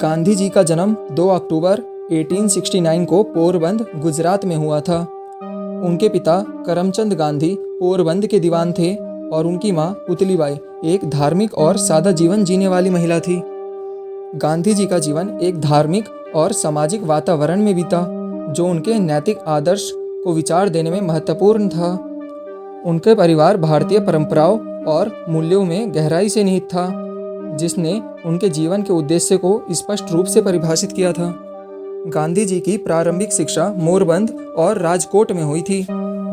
गांधी जी का जन्म 2 अक्टूबर 1869 को पोरबंद, गुजरात में हुआ था। उनके पिता करमचंद गांधी पोरबंद के दीवान थे और उनकी मां पुतलीबाई एक धार्मिक और सादा जीवन जीने वाली महिला थी। गांधी जी का जीवन एक धार्मिक और सामाजिक वातावरण में बीता, जो उनके नैतिक आदर्श को विचार देने में महत्वपूर्ण था। उनके परिवार भारतीय परंपराओं और मूल्यों में गहराई से निहित था, जिसने उनके जीवन के उद्देश्य को स्पष्ट रूप से परिभाषित किया था। गांधी जी की प्रारंभिक शिक्षा मोरबंद और राजकोट में हुई थी।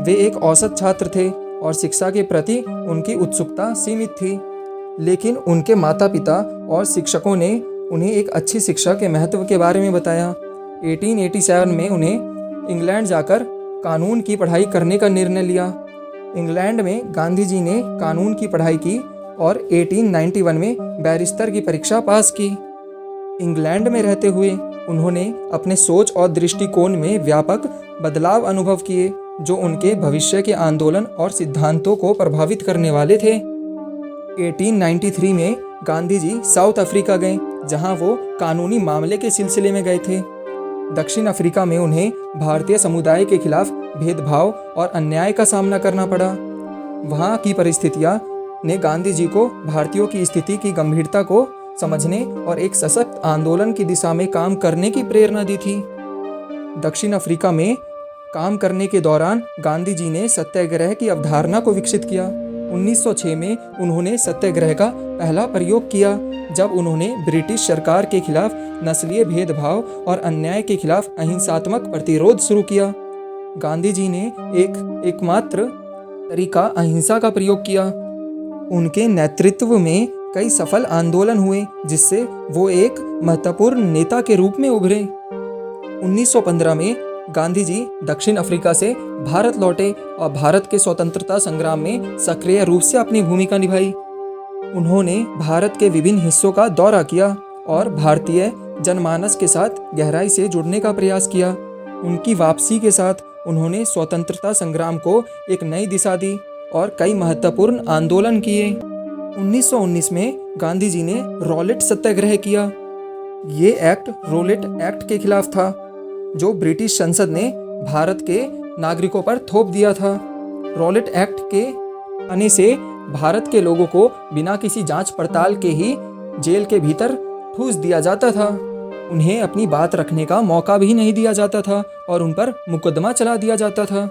वे एक औसत छात्र थे और शिक्षा के प्रति उनकी उत्सुकता सीमित थी, लेकिन उनके माता पिता और शिक्षकों ने उन्हें एक अच्छी शिक्षा के महत्व के बारे में बताया। 1887 में उन्हें इंग्लैंड जाकर कानून की पढ़ाई करने का निर्णय लिया। इंग्लैंड में गांधी जी ने कानून की पढ़ाई की और 1891 में बैरिस्टर की परीक्षा पास की। इंग्लैंड में रहते हुए उन्होंने अपने सोच और दृष्टिकोण में व्यापक बदलाव अनुभव किए, जो उनके भविष्य के आंदोलन और सिद्धांतों को प्रभावित करने वाले थे। 1893 में गांधी जी साउथ अफ्रीका गए, जहां वो कानूनी मामले के सिलसिले में गए थे। दक्षिण अफ्रीका में उन्हें भारतीय समुदाय के खिलाफ भेदभाव और अन्याय का सामना करना पड़ा। वहां की परिस्थितियां ने गांधी जी को भारतीयों की स्थिति की गंभीरता को समझने और एक सशक्त आंदोलन की दिशा में काम करने की प्रेरणा दी थी। दक्षिण अफ्रीका में काम करने के दौरान गांधी जी ने सत्याग्रह की अवधारणा को विकसित किया। 1906 में उन्होंने सत्याग्रह का पहला प्रयोग किया, जब उन्होंने ब्रिटिश सरकार के खिलाफ नस्लीय भेदभाव और अन्याय के खिलाफ अहिंसात्मक प्रतिरोध शुरू किया। गांधी जी ने एकमात्र तरीका अहिंसा का प्रयोग किया। उनके नेतृत्व में कई सफल आंदोलन हुए, जिससे वो एक महत्वपूर्ण नेता के रूप में उभरे। 1915 में गांधी जी दक्षिण अफ्रीका से भारत लौटे और भारत के स्वतंत्रता संग्राम में सक्रिय रूप से अपनी भूमिका निभाई। उन्होंने भारत के विभिन्न हिस्सों का दौरा किया और भारतीय जनमानस के साथ गहराई से जुड़ने का प्रयास किया। उनकी वापसी के साथ उन्होंने स्वतंत्रता संग्राम को एक नई दिशा दी और कई महत्वपूर्ण आंदोलन किए। 1919 में गांधी जी ने रॉलेट सत्याग्रह किया। ये एक्ट रॉलेट एक्ट के खिलाफ था, जो ब्रिटिश संसद ने भारत के नागरिकों पर थोप दिया था। रॉलेट एक्ट के आने से भारत के लोगों को बिना किसी जांच पड़ताल के ही जेल के भीतर ठूस दिया जाता था। उन्हें अपनी बात रखने का मौका भी नहीं दिया जाता था और उन पर मुकदमा चला दिया जाता था।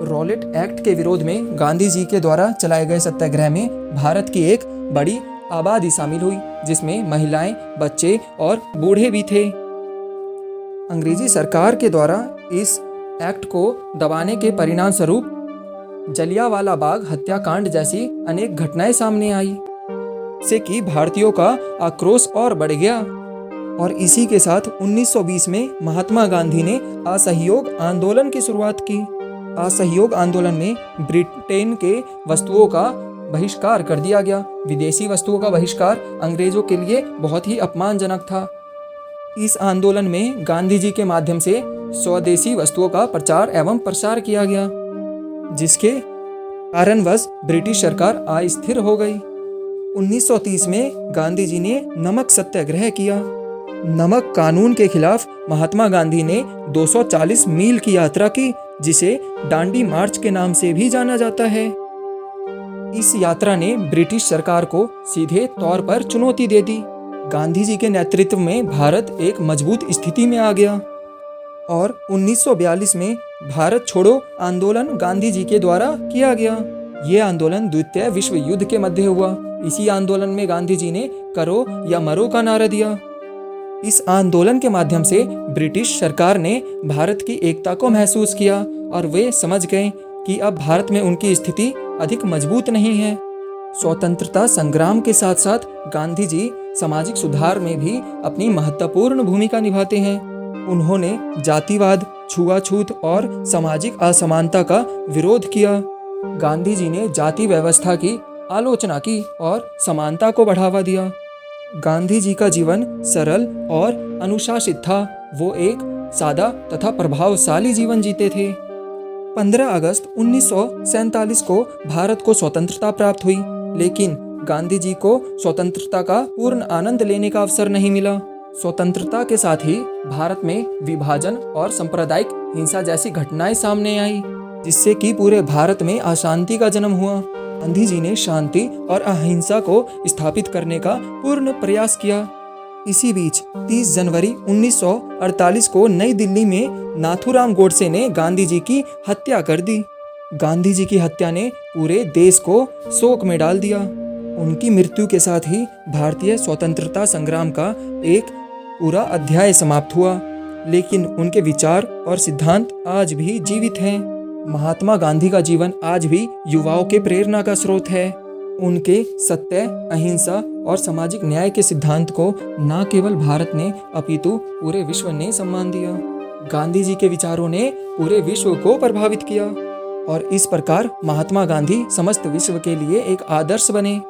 रॉलेट एक्ट के विरोध में गांधी जी के द्वारा चलाए गए सत्याग्रह में भारत की एक बड़ी आबादी शामिल हुई, जिसमें महिलाएं, बच्चे और बूढ़े भी थे। अंग्रेजी सरकार के द्वारा इस एक्ट को दबाने के परिणाम स्वरूप जलियांवाला बाग हत्याकांड जैसी अनेक घटनाएं सामने आई, से कि भारतीयों का आक्रोश और बढ़ गया। और इसी के साथ 1920 में महात्मा गांधी ने असहयोग आंदोलन की शुरुआत की। असहयोग आंदोलन में ब्रिटेन के वस्तुओं का बहिष्कार कर दिया गया। विदेशी वस्तुओं का बहिष्कार अंग्रेजों के लिए बहुत ही अपमानजनक था। इस आंदोलन में गांधी जी के माध्यम से स्वदेशी वस्तुओं का प्रचार एवं प्रसार किया गया, जिसके कारणवश ब्रिटिश सरकार अस्थिर हो गई। 1930 में गांधी जी ने नमक सत्याग्रह किया। नमक कानून के खिलाफ महात्मा गांधी ने 240 मील की यात्रा की, जिसे डांडी मार्च के नाम से भी जाना जाता है। इस यात्रा ने ब्रिटिश सरकार को सीधे तौर पर चुनौती दे दी। गांधी जी के नेतृत्व में भारत एक मजबूत स्थिति में आ गया और 1942 में भारत छोड़ो आंदोलन गांधी जी के द्वारा किया गया। ये आंदोलन द्वितीय विश्व युद्ध के मध्य हुआ। इसी आंदोलन में गांधी जी ने करो या मरो का नारा दिया। इस आंदोलन के माध्यम से ब्रिटिश सरकार ने भारत की एकता को महसूस किया और वे समझ गए कि अब भारत में उनकी स्थिति अधिक मजबूत नहीं है। स्वतंत्रता संग्राम के साथ साथ गांधी जी सामाजिक सुधार में भी अपनी महत्वपूर्ण भूमिका निभाते हैं। उन्होंने जातिवाद, छुआछूत और सामाजिक असमानता का विरोध किया। गांधी जी ने जाति व्यवस्था की आलोचना की और समानता को बढ़ावा दिया। गांधी जी का जीवन सरल और अनुशासित था। वो एक सादा तथा प्रभावशाली जीवन जीते थे। 15 अगस्त 1947 को भारत को स्वतंत्रता प्राप्त हुई, लेकिन गांधी जी को स्वतंत्रता का पूर्ण आनंद लेने का अवसर नहीं मिला। स्वतंत्रता के साथ ही भारत में विभाजन और सांप्रदायिक हिंसा जैसी घटनाएं सामने आई, जिससे कि पूरे भारत में अशांति का जन्म हुआ। गांधी जी ने शांति और अहिंसा को स्थापित करने का पूर्ण प्रयास किया। इसी बीच 30 जनवरी 1948 को नई दिल्ली में नाथूराम गोडसे ने गांधी जी की हत्या कर दी। गांधी जी की हत्या ने पूरे देश को शोक में डाल दिया। उनकी मृत्यु के साथ ही भारतीय स्वतंत्रता संग्राम का एक पूरा अध्याय समाप्त हुआ, लेकिन उनके विचार और सिद्धांत आज भी जीवित हैं। महात्मा गांधी का जीवन आज भी युवाओं के प्रेरणा का स्रोत है। उनके सत्य, अहिंसा और सामाजिक न्याय के सिद्धांत को न केवल भारत ने अपितु पूरे विश्व ने सम्मान दिया। गांधी जी के विचारों ने पूरे विश्व को प्रभावित किया और इस प्रकार महात्मा गांधी समस्त विश्व के लिए एक आदर्श बने।